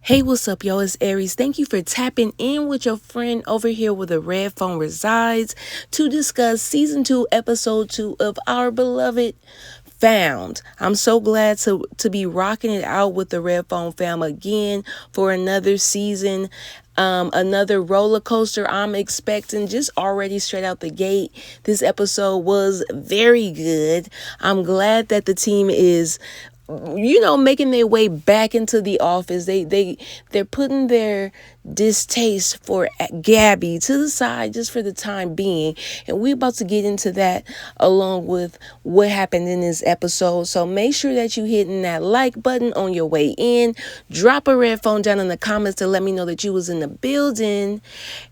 Hey, what's up, y'all? It's Aries. Thank you for tapping in with your friend over here where the red phone resides to discuss season 2, episode 2 of our beloved Found. I'm so glad to be rocking it out with the red phone fam again for another season. Another roller coaster I'm expecting just already straight out the gate. This episode was very good. I'm glad that the team is making their way back into the office. They're putting their distaste for Gabi to the side just for the time being, and we're about to get into that along with what happened in this episode. So make sure that you hitting that like button on your way in. Drop a red phone down in the comments to let me know that you was in the building,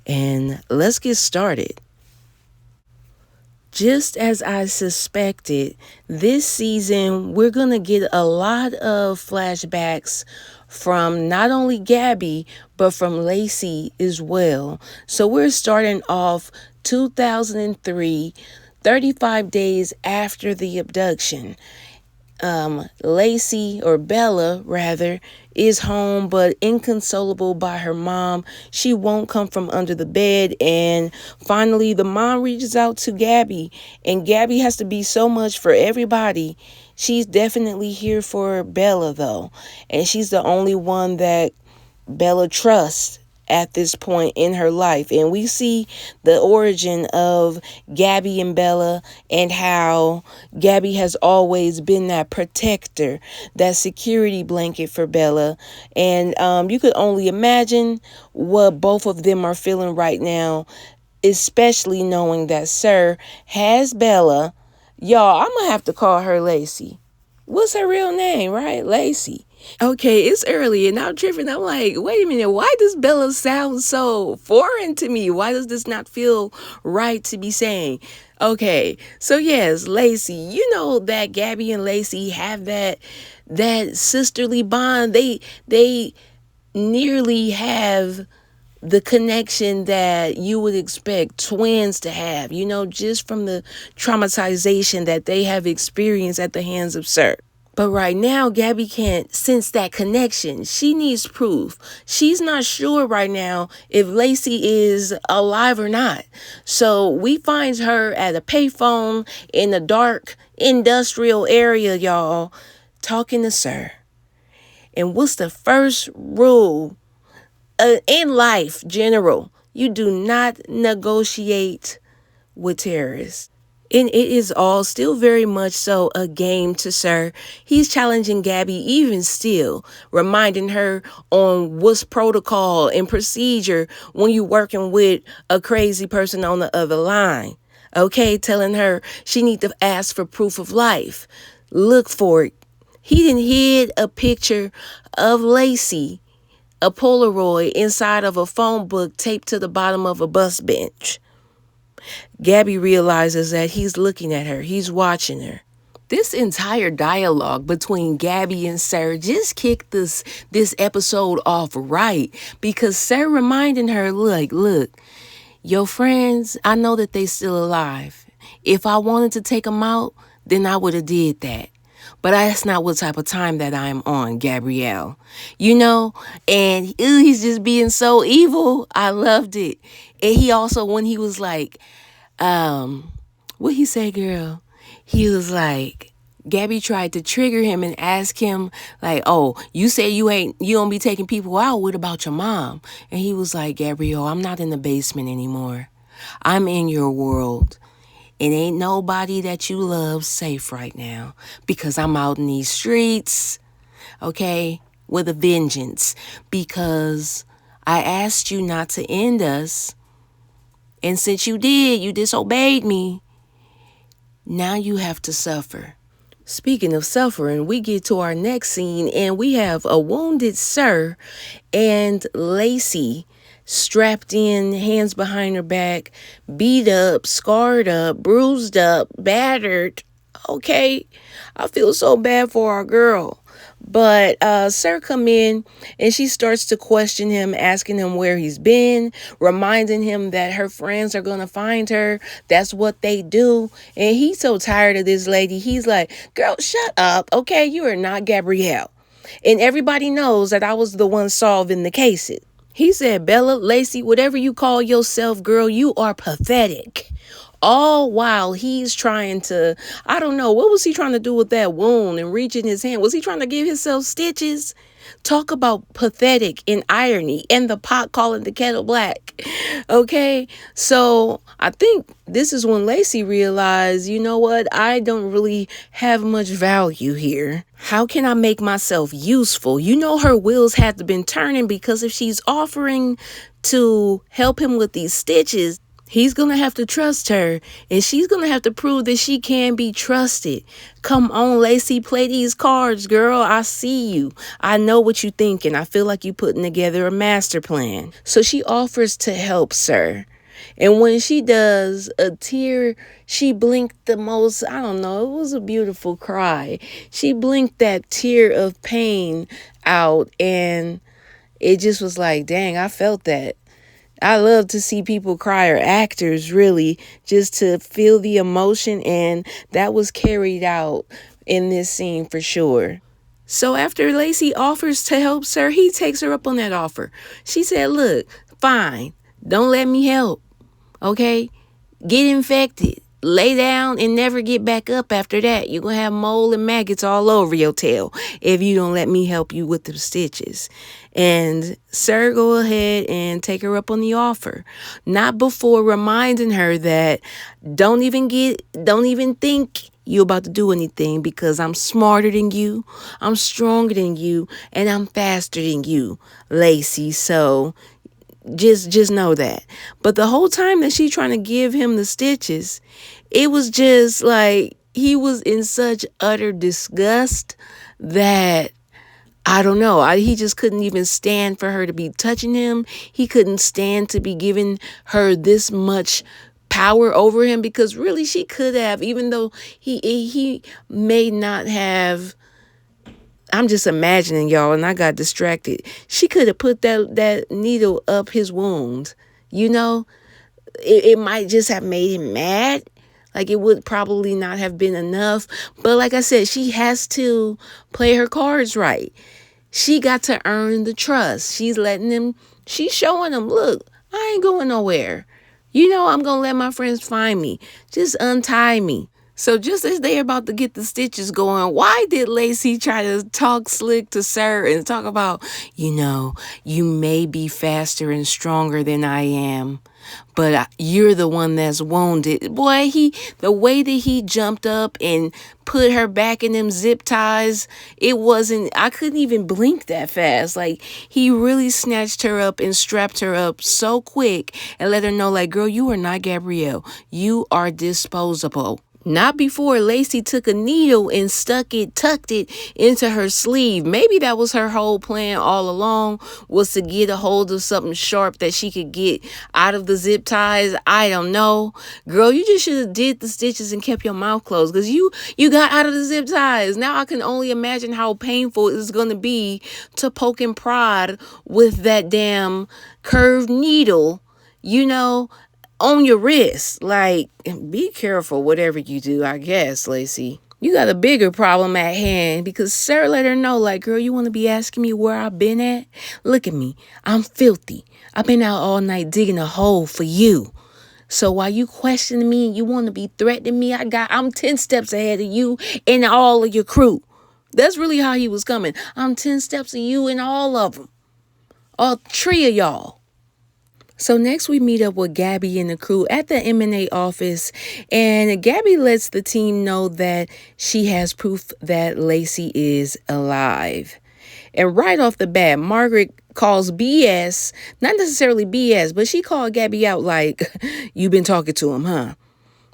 and let's get started. Just as I suspected, this season we're going to get a lot of flashbacks from not only Gabi, but from Lacey as well. So we're starting off 2003, 35 days after the abduction. Lacey, or Bella rather, is home but inconsolable by her mom. She won't come from under the bed, and finally the mom reaches out to Gabi, and Gabi has to be so much for everybody. She's definitely here for Bella though, and she's the only one that Bella trusts at this point in her life. And we see the origin of Gabi and Bella, and how Gabi has always been that protector, that security blanket for Bella. And you could only imagine what both of them are feeling right now, especially knowing that Sir has Bella. Y'all, I'm gonna have to call her Lacey. What's her real name, right? Lacey. Okay, it's early and I'm tripping. I'm like, wait a minute, why does Bella sound so foreign to me? Why does this not feel right to be saying? Okay, so yes, Lacey, you know that Gabi and Lacey have that sisterly bond. They nearly have the connection that you would expect twins to have, just from the traumatization that they have experienced at the hands of Sir. But right now, Gabi can't sense that connection. She needs proof. She's not sure right now if Lacey is alive or not. So we find her at a payphone in a dark industrial area, y'all, talking to Sir. And what's the first rule in life, general? You do not negotiate with terrorists. And it is all still very much so a game to Sir. He's challenging Gabi even still, reminding her on what's protocol and procedure when you're working with a crazy person on the other line. Okay, telling her she needs to ask for proof of life. Look for it. He didn't hid a picture of Lacey, a Polaroid, inside of a phone book taped to the bottom of a bus bench. Gabi realizes that he's looking at her. He's watching her. This entire dialogue between Gabi and Sir just kicked this episode off right, because Sir reminding her, look, your friends, I know that they still alive. If I wanted to take them out, then I would have did that. But that's not what type of time that I'm on, Gabrielle. And he's just being so evil. I loved it. And he also, when he was like, what he say, girl? He was like, Gabi tried to trigger him and ask him, like, oh, you say you don't be taking people out. What about your mom? And he was like, Gabrielle, I'm not in the basement anymore. I'm in your world. And ain't nobody that you love safe right now, because I'm out in these streets, okay, with a vengeance, because I asked you not to end us. And since you did, you disobeyed me. Now you have to suffer. Speaking of suffering, we get to our next scene, and we have a wounded Sir and Lacey strapped in, hands behind her back, beat up, scarred up, bruised up, battered. Okay, I feel so bad for our girl. But Sir come in, and she starts to question him, asking him where he's been, reminding him that her friends are going to find her. That's what they do. And he's so tired of this lady. He's like, girl, shut up. Okay, you are not Gabrielle. And everybody knows that I was the one solving the cases. He said, Bella, Lacey, whatever you call yourself, girl, you are pathetic. All while he's trying to, I don't know, what was he trying to do with that wound and reaching his hand? Was he trying to give himself stitches? Talk about pathetic and irony and the pot calling the kettle black. Okay, so I think this is when Lacey realized, you know what? I don't really have much value here. How can I make myself useful? You know, her wheels had to been turning, because if she's offering to help him with these stitches, he's going to have to trust her, and she's going to have to prove that she can be trusted. Come on, Lacey, play these cards, girl. I see you. I know what you're thinking. I feel like you're putting together a master plan. So she offers to help Sir. And when she does, a tear, she blinked the most, I don't know, it was a beautiful cry. She blinked that tear of pain out, and it just was like, dang, I felt that. I love to see people cry, or actors really, just to feel the emotion, and that was carried out in this scene for sure. So after Lacey offers to help Sir, he takes her up on that offer. She said, look, fine, don't let me help, okay? Get infected, lay down, and never get back up after that. You're going to have mold and maggots all over your tail if you don't let me help you with the stitches. And Sir, go ahead and take her up on the offer. Not before reminding her that don't even think you about to do anything, because I'm smarter than you, I'm stronger than you, and I'm faster than you, Lacey. So just know that. But the whole time that she trying to give him the stitches, it was just like he was in such utter disgust that I don't know. He just couldn't even stand for her to be touching him. He couldn't stand to be giving her this much power over him, because really she could have, even though he may not have. I'm just imagining, y'all, and I got distracted. She could have put that needle up his wound. You know, it might just have made him mad. Like, it would probably not have been enough. But like I said, she has to play her cards right. She got to earn the trust. She's showing him, look, I ain't going nowhere. You know, I'm going to let my friends find me. Just untie me. So just as they're about to get the stitches going, why did Lacey try to talk slick to Sir and talk about, you know, you may be faster and stronger than I am, but you're the one that's wounded. Boy, the way that he jumped up and put her back in them zip ties, I couldn't even blink that fast. Like, he really snatched her up and strapped her up so quick and let her know, like, girl, you are not Gabrielle. You are disposable. Not before Lacey took a needle and tucked it into her sleeve. Maybe that was her whole plan all along, was to get a hold of something sharp that she could get out of the zip ties. I don't know. Girl, you just should have did the stitches and kept your mouth closed, because you got out of the zip ties. Now I can only imagine how painful it's going to be to poke and prod with that damn curved needle, you know, on your wrist. Like, be careful whatever you do, I guess, Lacey. You got a bigger problem at hand, because Sir let her know, like, girl, you want to be asking me where I've been at? Look at me. I'm filthy. I've been out all night digging a hole for you. So while you questioning me, you want to be threatening me, I'm 10 steps ahead of you and all of your crew. That's really how he was coming. I'm 10 steps of you and all of them. All three of y'all. So next we meet up with Gabi and the crew at the M&A office, and Gabi lets the team know that she has proof that Lacey is alive. And right off the bat, Margaret calls BS, not necessarily BS, but she called Gabi out like, you've been talking to him, huh?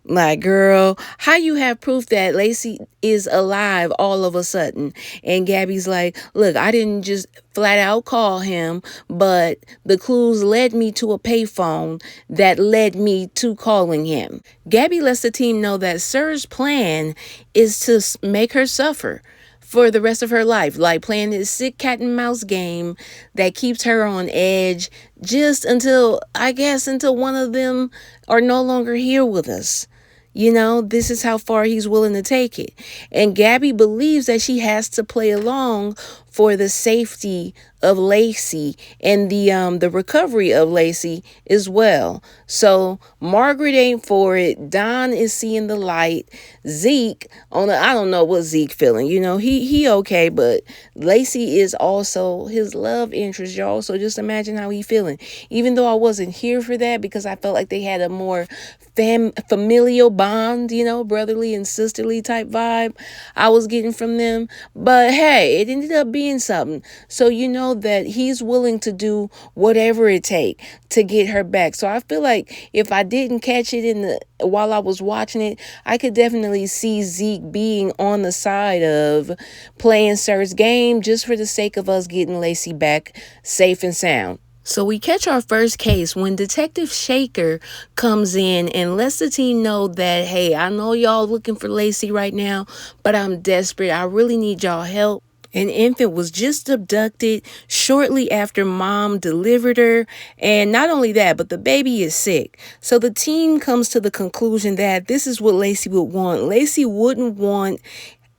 Like, girl, how you have proof that Lacey is alive all of a sudden? And Gabi's like, look, I didn't just flat out call him, but the clues led me to a payphone that led me to calling him. Gabi lets the team know that Sir's plan is to make her suffer for the rest of her life, like playing this sick cat and mouse game that keeps her on edge just until one of them are no longer here with us. You know, this is how far he's willing to take it. And Gabi believes that she has to play along for the safety of Lacey and the recovery of Lacey as well. So Margaret ain't for it. Don is seeing the light. Zeke I don't know what Zeke feeling. He okay, but Lacey is also his love interest, y'all. So just imagine how he feeling. Even though I wasn't here for that because I felt like they had a more familial bond, brotherly and sisterly type vibe I was getting from them. But hey, it ended up being something. So that he's willing to do whatever it takes to get her back. So I feel like if I didn't catch it while I was watching it, I could definitely see Zeke being on the side of playing Sir's game just for the sake of us getting Lacey back safe and sound. So we catch our first case when Detective Shaker comes in and lets the team know that, hey, I know y'all looking for Lacey right now, but I'm desperate. I really need y'all help. An infant was just abducted shortly after mom delivered her. And not only that, but the baby is sick. So the team comes to the conclusion that this is what Lacey would want. Lacey wouldn't want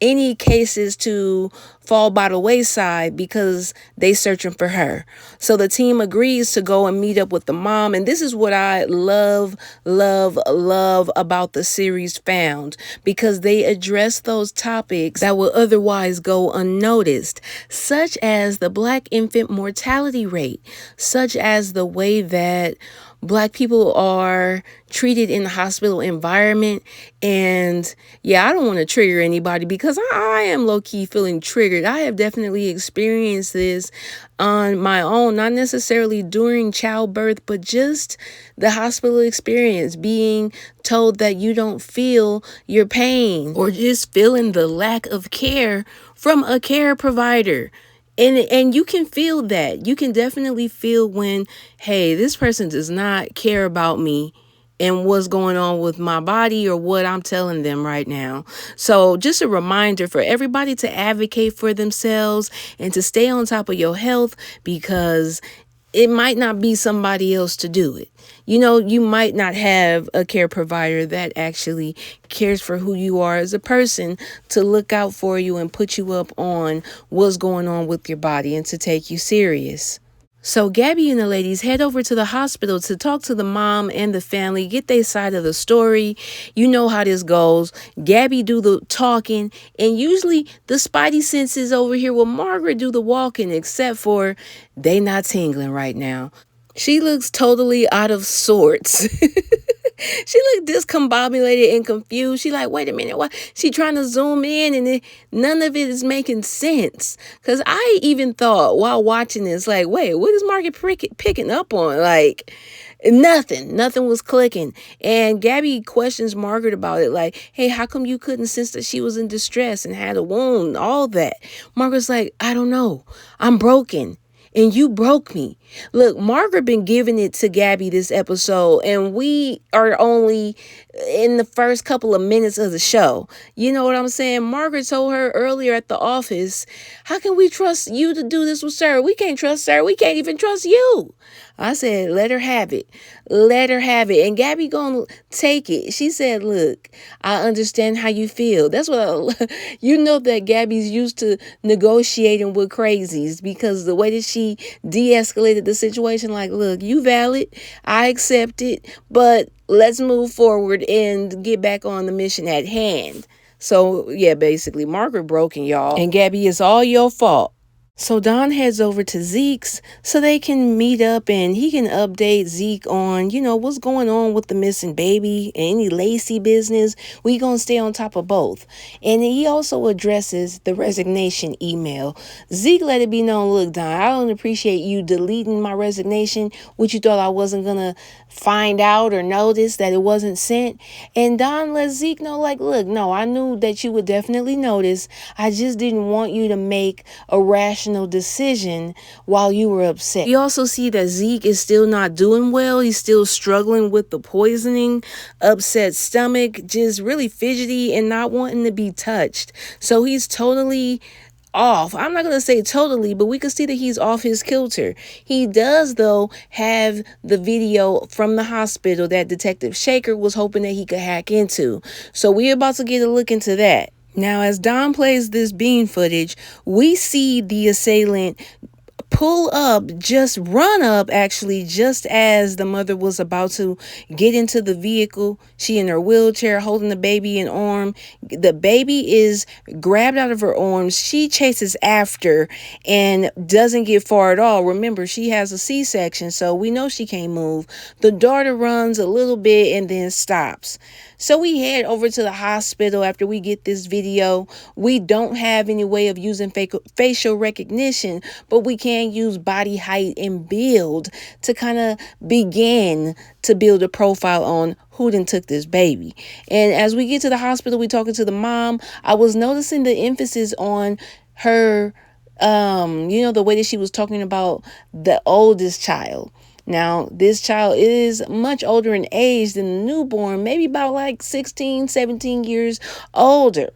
any cases to fall by the wayside because they searching for her. So the team agrees to go and meet up with the mom. And this is what I love about the series Found, because they address those topics that will otherwise go unnoticed, such as the Black infant mortality rate, such as the way that Black people are treated in the hospital environment. And yeah, I don't want to trigger anybody because I am low-key feeling triggered. I have definitely experienced this on my own, not necessarily during childbirth, but just the hospital experience, being told that you don't feel your pain or just feeling the lack of care from a care provider. And you can feel that. You can definitely feel when, hey, this person does not care about me and what's going on with my body or what I'm telling them right now. So just a reminder for everybody to advocate for themselves and to stay on top of your health, because it might not be somebody else to do it. You might not have a care provider that actually cares for who you are as a person to look out for you and put you up on what's going on with your body and to take you serious. So Gabi and the ladies head over to the hospital to talk to the mom and the family, get their side of the story. You know how this goes. Gabi do the talking, and usually the spidey senses over here will Margaret do the walking, except for they not tingling right now. She looks totally out of sorts. She looked discombobulated and confused. She like, wait a minute, what? She trying to zoom in and none of it is making sense. Because I even thought while watching this, like, wait, what is Margaret picking up on? Like, nothing was clicking. And Gabi questions Margaret about it, like, hey, how come you couldn't sense that she was in distress and had a wound, all that? Margaret's like, I don't know. I'm broken. And you broke me. Look, Margaret been giving it to Gabi this episode, and we are only in the first couple of minutes of the show. You know what I'm saying? Margaret told her earlier at the office, how can we trust you to do this with Sir? We can't trust Sir. We can't even trust you. I said, let her have it. Let her have it. And Gabi gonna take it. She said, look, I understand how you feel. That's what you know that Gabi's used to negotiating with crazies, because the way that she de-escalated the situation, like, look, you valid. I accept it. But let's move forward and get back on the mission at hand. So, yeah, basically, Margaret broken, y'all. And Gabi, it's all your fault. So Don heads over to Zeke's so they can meet up and he can update Zeke on, what's going on with the missing baby and any Lacey business. We gonna stay on top of both. And he also addresses the resignation email. Zeke let it be known, look, Don, I don't appreciate you deleting my resignation, which you thought I wasn't gonna find out or notice that it wasn't sent. And Don let Zeke know, like, look, no, I knew that you would definitely notice. I just didn't want you to make a rational decision while you were upset. We also see that Zeke is still not doing well. He's still struggling with the poisoning, upset stomach, just really fidgety and not wanting to be touched. So he's totally off. I'm not going to say totally, but we can see that he's off his kilter. He does, though, have the video from the hospital that Detective Shaker was hoping that he could hack into. So we're about to get a look into that. Now, as Don plays this bean footage, we see the assailant run up actually, just as the mother was about to get into the vehicle. She in her wheelchair holding the baby in arm. The baby is grabbed out of her arms. She chases after and doesn't get far at all. Remember, she has a C-section, so we know she can't move. The daughter runs a little bit and then stops. So we head over to the hospital after we get this video. We don't have any way of using facial recognition, but we can use body height and build to kind of begin to build a profile on who done took this baby. And as we get to the hospital, we talking to the mom. I was noticing the emphasis on her, the way that she was talking about the oldest child. Now, this child is much older in age than the newborn, maybe about like 16, 17 years older.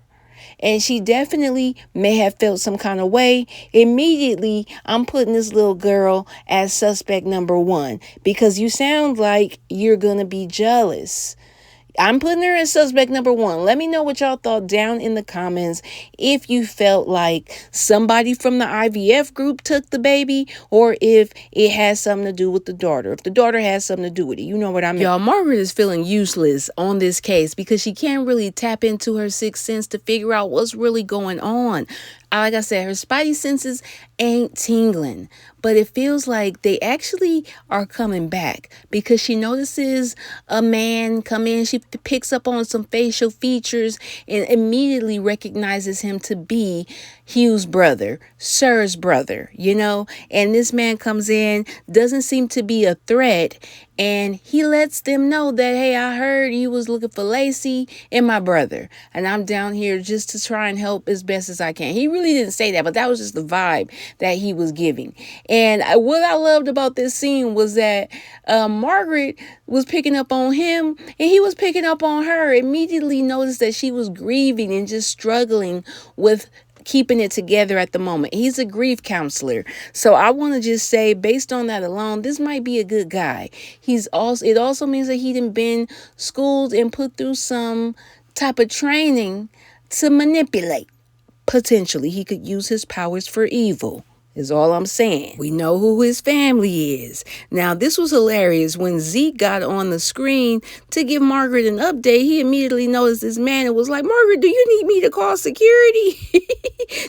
And she definitely may have felt some kind of way. Immediately, I'm putting this little girl as suspect number 1 because you sound like you're going to be jealous. I'm putting her as suspect number 1. Let me know what y'all thought down in the comments. If you felt like somebody from the IVF group took the baby, or if it has something to do with the daughter. If the daughter has something to do with it, you know what I mean. Y'all, Margaret is feeling useless on this case because she can't really tap into her sixth sense to figure out what's really going on. Like I said, her spidey senses ain't tingling, but it feels like they actually are coming back because she notices a man come in. She picks up on some facial features and immediately recognizes him to be Hugh's brother, Sir's brother, and this man comes in, doesn't seem to be a threat. And he lets them know that, hey, I heard you was looking for Lacey and my brother, and I'm down here just to try and help as best as I can. He really didn't say that, but that was just the vibe that he was giving. And what I loved about this scene was that Margaret was picking up on him and he was picking up on her. Immediately noticed that she was grieving and just struggling with keeping it together at the moment. He's a grief counselor. So I want to just say, based on that alone, this might be a good guy. It also means that he done been schooled and put through some type of training to manipulate. Potentially, he could use his powers for evil. Is all I'm saying. We know who his family is. Now, this was hilarious. When Zeke got on the screen to give Margaret an update, he immediately noticed this man and was like, Margaret, do you need me to call security?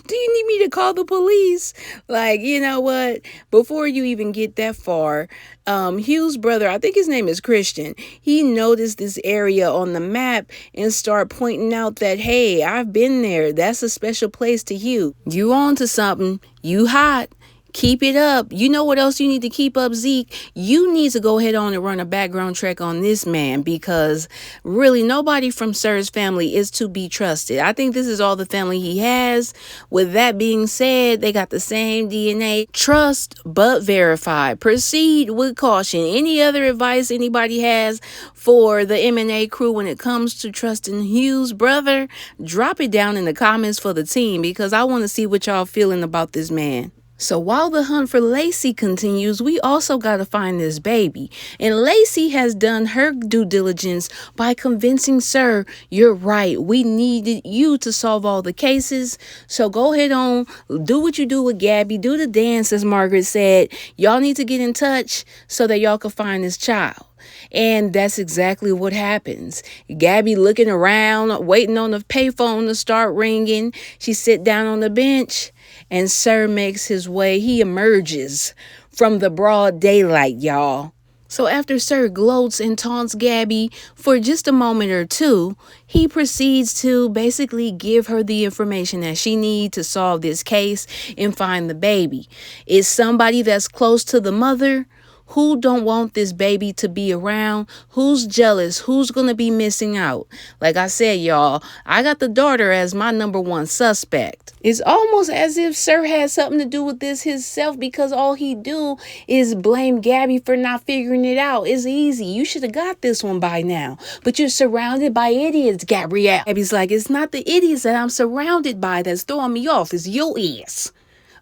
Do you need me to call the police? Like, you know what? Before you even get that far, Hugh's brother, I think his name is Christian, he noticed this area on the map and started pointing out that, hey, I've been there. That's a special place to Hugh. You on to something. You hot. Keep it up. You know what else you need to keep up, Zeke? You need to go ahead on and run a background check on this man because really nobody from Sir's family is to be trusted. I think this is all the family he has. With that being said, they got the same DNA. Trust but verify. Proceed with caution. Any other advice anybody has for the M&A crew when it comes to trusting Hugh's brother? Drop it down in the comments for the team because I want to see what y'all feeling about this man. So while the hunt for Lacey continues, we also got to find this baby. And Lacey has done her due diligence by convincing Sir, you're right, we needed you to solve all the cases. So go ahead on, do what you do with Gabi, do the dance as Margaret said. Y'all need to get in touch so that y'all can find this child. And that's exactly what happens. Gabi looking around, waiting on the payphone to start ringing. She sit down on the bench and Sir makes his way. He emerges from the broad daylight, y'all. So after Sir gloats and taunts Gabi for just a moment or two, he proceeds to basically give her the information that she needs to solve this case and find the baby. It's somebody that's close to the mother. Who don't want this baby to be around? Who's jealous? Who's going to be missing out? Like I said, y'all, I got the daughter as my number 1 suspect. It's almost as if Sir had something to do with this himself because all he do is blame Gabi for not figuring it out. It's easy. You should have got this one by now. But you're surrounded by idiots, Gabrielle. Gabi's like, it's not the idiots that I'm surrounded by that's throwing me off. It's your ass.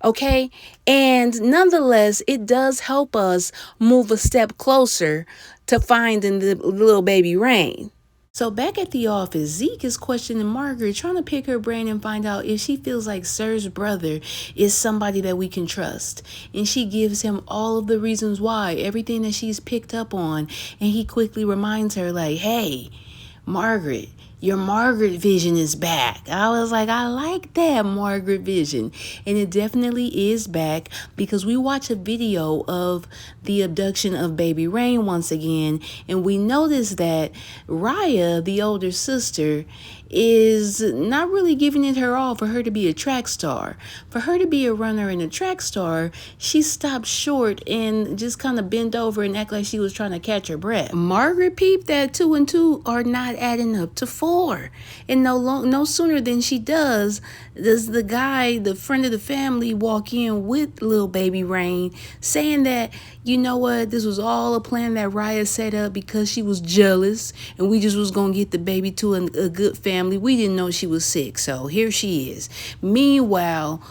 Okay, and nonetheless, it does help us move a step closer to finding the little baby Rain. So back at the office, Zeke is questioning Margaret, trying to pick her brain and find out if she feels like Sir's brother is somebody that we can trust. And she gives him all of the reasons why, everything that she's picked up on. And he quickly reminds her like, hey, Margaret, your Margaret vision is back. I was like, I like that Margaret vision. And it definitely is back because we watch a video of the abduction of baby Rain once again. And we notice that Raya, the older sister, is not really giving it her all for her to be a track star. For her to be a runner and a track star, she stopped short and just kind of bent over and act like she was trying to catch her breath. Margaret peeped that 2 and 2 are not adding up to 4. And no sooner than she does the guy, the friend of the family, walk in with little baby Rain, saying that, you know what, this was all a plan that Raya set up because she was jealous and we just was going to get the baby to a good family. We didn't know she was sick, so here she is. Meanwhile,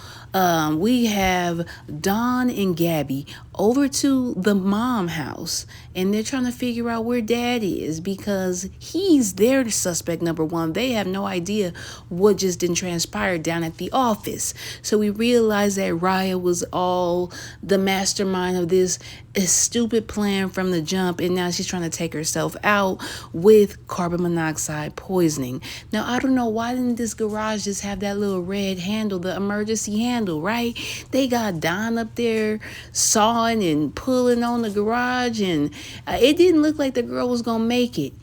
we have Dawn and Gabi over to the mom house, and they're trying to figure out where dad is because he's their suspect number 1. They have no idea what just didn't transpire down at the office. So we realize that Raya was all the mastermind of this stupid plan from the jump, and now she's trying to take herself out with carbon monoxide poisoning. Now, I don't know, why didn't this garage just have that little red handle, the emergency handle, right? They got Don up there sawing and pulling on the garage, and it didn't look like the girl was gonna make it.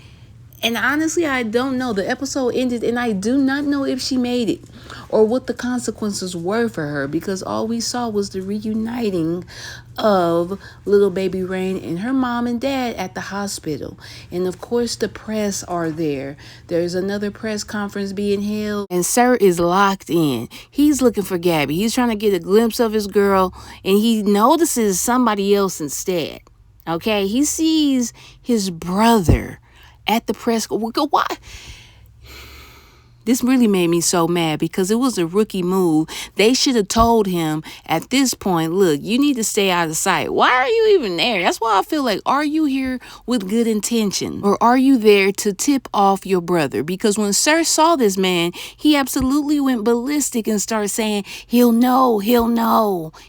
And honestly, I don't know. The episode ended and I do not know if she made it or what the consequences were for her, because all we saw was the reuniting of little baby Rain and her mom and dad at the hospital. And of course, the press are there. There's another press conference being held, and Sir is locked in. He's looking for Gabi. He's trying to get a glimpse of his girl, and he notices somebody else instead. Okay, he sees his brother at the press. Why? This really made me so mad because it was a rookie move. They should have told him at this point, look, you need to stay out of sight. Why are you even there? That's why I feel like, are you here with good intention? Or are you there to tip off your brother? Because when Sir saw this man, he absolutely went ballistic and started saying, he'll know,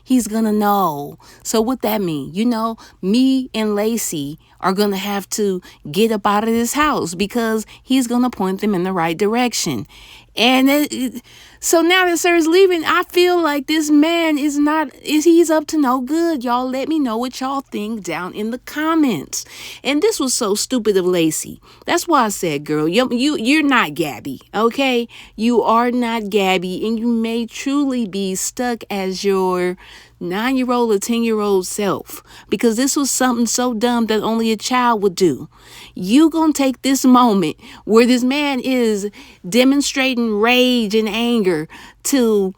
he's gonna know. So what that mean? You know, me and Lacey are going to have to get up out of this house because he's going to point them in the right direction. And so now that Sir's leaving, I feel like this man he's up to no good. Y'all let me know what y'all think down in the comments. And this was so stupid of Lacey. That's why I said, girl, you're not Gabi, okay? You are not Gabi, and you may truly be stuck as your 9-year-old or 10-year-old self, because this was something so dumb that only a child would do. You gonna take this moment where this man is demonstrating rage and anger to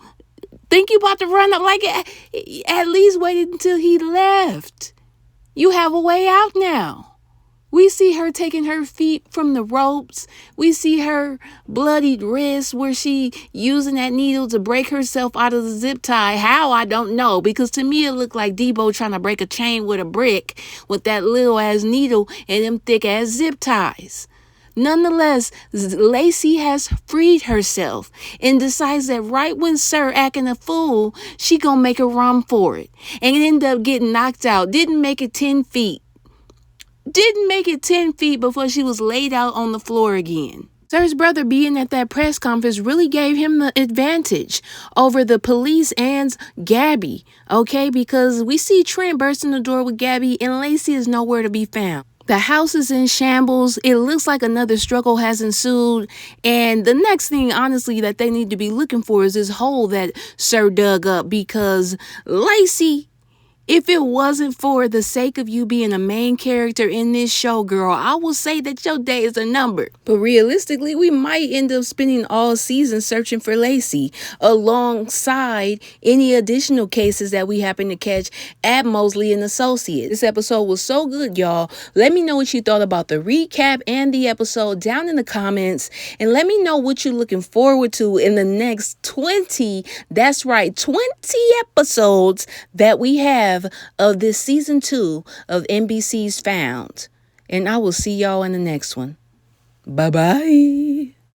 think you about to run up, like at least wait until he left. You have a way out now. We see her taking her feet from the ropes. We see her bloodied wrist where she using that needle to break herself out of the zip tie. How, I don't know, because to me it looked like Debo trying to break a chain with a brick with that little ass needle and them thick ass zip ties. Nonetheless, Lacey has freed herself and decides that right when Sir acting a fool, she gonna make a run for it and end up getting knocked out. Didn't make it 10 feet before she was laid out on the floor again. Sir's brother being at that press conference really gave him the advantage over the police and Gabi, okay? Because we see Trent burst in the door with Gabi and Lacey is nowhere to be found. The house is in shambles. It looks like another struggle has ensued. And the next thing, honestly, that they need to be looking for is this hole that Sir dug up, because Lacey, if it wasn't for the sake of you being a main character in this show, girl, I will say that your days are numbered. But realistically, we might end up spending all season searching for Lacey alongside any additional cases that we happen to catch at Mosley and Associates. This episode was so good, y'all. Let me know what you thought about the recap and the episode down in the comments. And let me know what you're looking forward to in the next 20, that's right, 20 episodes that we have of this season 2 of NBC's Found. And I will see y'all in the next one. Bye-bye.